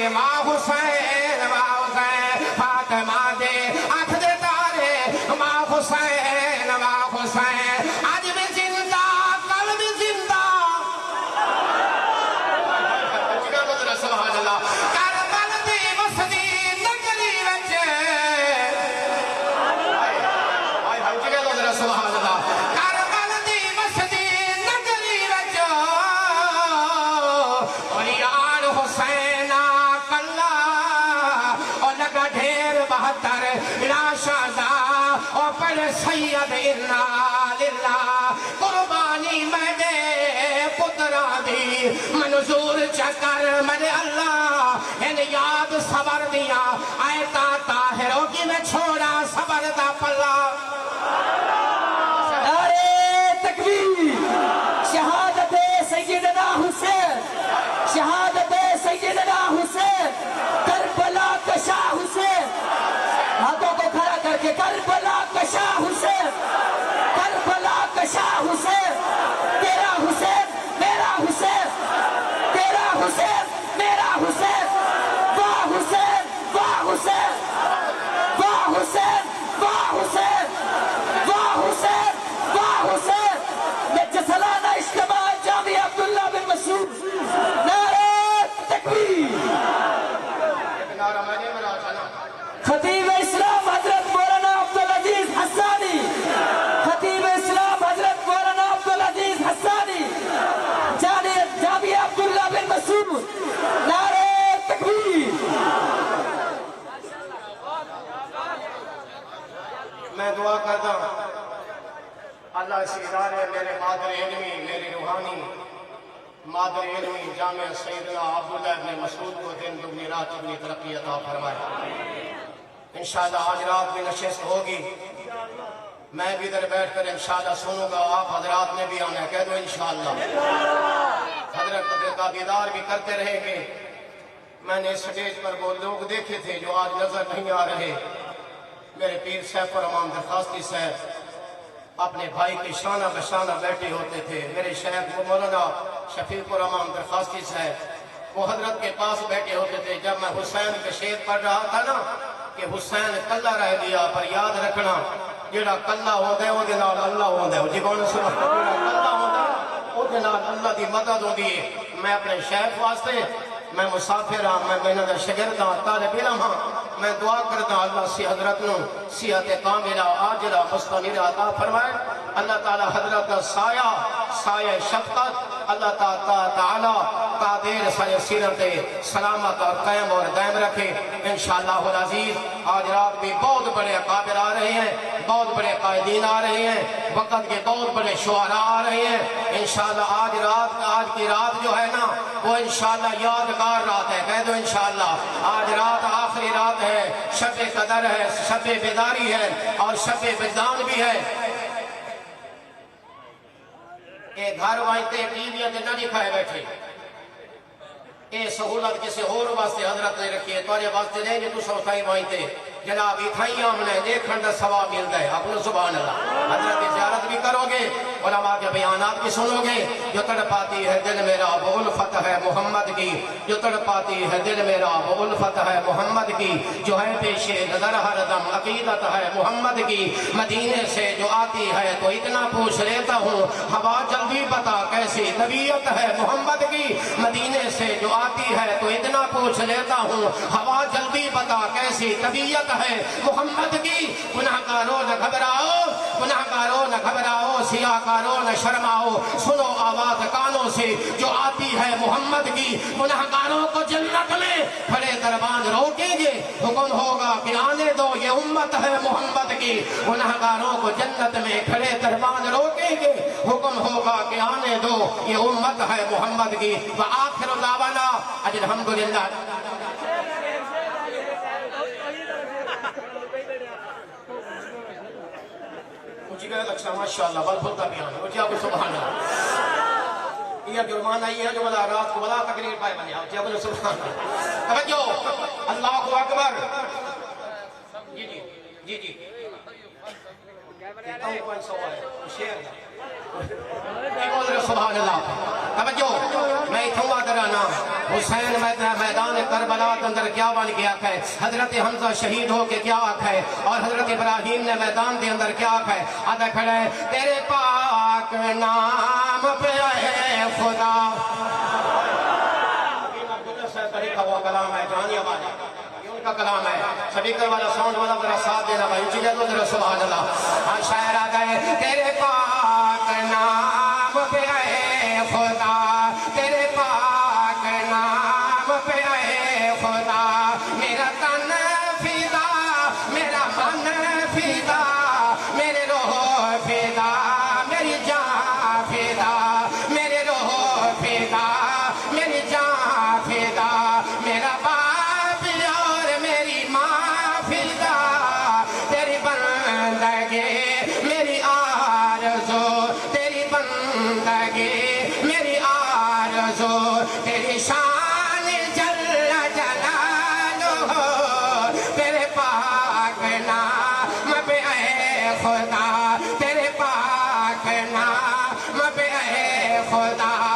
واہ حسین فاطمہ دے آنکھ دے تارے واہ حسین آج بھی زندہ کل بھی زندہ سبحان اللہ کربل دی وسدی نگری وچ سبحان اللہ کربل دی وسدی نگری وچ اور یار حسین کلا اور لگا ڈھیر بہتر راشدہ اور پر سید انا للہ قربانی میں دے پترا دی منظور چکر میں اللہ ان یاد صبر دیا آیتا طاہروں کی میں چھوڑا صبر دا پلا نعرے تکبیر شہادت سیدنا حسین شہادت سیدنا حسین کربلا کا شاہ حسین ہاتھوں کو کھڑا کر کے کربلا کا شاہ حسین کربلا کا شاہ حسین تیرا حسین میرا حسین تیرا حسین میرا حسین واہ حسین واہ حسین واہ حسین واہ حسین واہ حسین واہ حسین میں سالانہ اجتماع جامعہ عبداللہ بن مسعود نعرہ تکبیر خطیب اسلام حضرت مولانا عبدالعزیز حسانی خطیب اسلام حضرت مولانا عبدالعزیز حسانی جامعہ عبداللہ بن مسعود نعرہ تکبیر میں دعا کرتا ہوں اللہ اس ادارے میرے مادر علمی میری روحانی مادر علمی جامعہ سیدنا عبداللہ ابن مسعود کو دن دگنی رات دگنی ترقی عطا فرمائے انشاءاللہ آج رات میں نشست ہوگی میں بھی ادھر بیٹھ کر انشاءاللہ سنوں گا آپ حضرات نے بھی آنا ہے کہہ دو انشاءاللہ حضرت کا دیدار بھی کرتے رہیں گے میں نے سٹیج پر وہ لوگ دیکھے تھے جو آج نظر نہیں آ رہے میرے پیر سیف الرحمان درخواستی صاحب اپنے بھائی کی شانہ بشانہ بیٹھے ہوتے تھے میرے شیخ مولانا شفیق الرحمان درخواستی صاحب وہ حضرت کے پاس بیٹھے ہوتے تھے جب میں حسین کے شعر پڑھ رہا تھا نا کہ حسین کلا رہ گیا پر یاد رکھنا جڑا کلا ہوتا ہے وہ دنال اللہ ہوتا ہے جی کون سنا کلا ہوتا ہے وہ دنال اللہ دی مدد ہوتی ہے میں اپنے شیخ واسطے میں مسافر ہاں میں محنت شگرد ہاں طالب علم ہاں میں دعا کرتا ہوں اللہ سی حضرت نو صحت کاملہ عاجلہ مستمرہ عطا فرمائے اللہ تعالی حضرت کا سایہ شفقت اللہ تعالی قادر سایہ سیرت سلامت اور قائم اور دائم رکھے انشاءاللہ العزیز آج رات بھی بہت بڑے اکابر آ رہے ہیں بہت بڑے قائدین آ رہے ہیں وقت کے بہت بڑے شعراء آ رہے ہیں انشاءاللہ آج کی رات جو ہے نا وہ انشاءاللہ یادگار رات ہے کہہ دو انشاءاللہ آج رات آخری رات ہے شب قدر ہے شب بیداری ہے اور شب وجدان بھی ہے اے گھر وائنتے ٹی وی نہ دکھائے بیٹھے اے سہولت کسی اور واسطے حضرت نے رکھی ہے تمہارے واسطے نہیں کہ تو سوتائی وائنتے جناب اتھائی آمنے دیکھن دا ثواب ملتا ہے اپنے سبحان اللہ حضرت زیارت بھی کرو گے علماء کے بیانات بھی سنو گے جو تڑپاتی ہے دل میرا وہ الفت ہے محمد کی جو تڑپاتی ہے دل میرا وہ الفت ہے محمد کی جو ہے پیش نظر ہر دم عقیدت ہے محمد کی مدینے سے جو آتی ہے تو اتنا پوچھ لیتا ہوں ہوا جلدی بتا کیسی طبیعت ہے محمد کی مدینے سے جو آتی ہے تو اتنا پوچھ لیتا ہوں ہوا جلدی بتا کیسی طبیعت ہے محمد کی گناہگاروں نہ گھبراؤ گناہگاروں نہ گھبراؤ سیاہکاروں نہ شرماؤ سنو آواز کانوں سے جو آتی ہے محمد کی گناہگاروں کو جنت میں کھڑے دربان روکیں گے حکم ہوگا کہ آنے دو یہ امت ہے محمد کی گناہگاروں کو جنت میں کھڑے دربان روکیں گے حکم ہوگا کہ آنے دو یہ امت ہے محمد کی وآخر دعوانا الحمدللہ اچھا ماشاءاللہ بلفل کا بیان ہے جی سبحان اللہ یہ جرمان آئی ہے جو بلا رات کو بلا تقریر پائے بنیا جی سبحان اللہ توجہ اللہ اکبر جی جی جی جی سبحان اللہ توجہ میں اتھوں آدھرانا حسین میدان کربلا کے اندر کیا بن گیا ہے حضرت حمزہ شہید ہو کے کیا ہے اور حضرت ابراہیم نے میدان کے اندر کیا ہے آدھا کھڑے تیرے پاک نام پہ اے خدا وہ کلام ہے جہانی آواز یہ ان کا کلام ہے سپیکر والا ساؤنڈ والا ذرا ساتھ دینا بھائی اونچی جگہ ذرا سبحان اللہ ہاں شاعر آ گئے تیرے پاک نام پہ اے خدا تیرے پاک نام پہ اے خدا میرا تن فدا میرا من فدا میرے روح فدا میری جان فدا میرے روح فدا میری جان فدا میرا باپ اور میری ماں فدا تیری بندگی میری آرزو تیری بندگی میری آرزو تیری شان جل جلالہ تیرے پاک نام پہ اے خدا تیرے پاک نام پہ اے خدا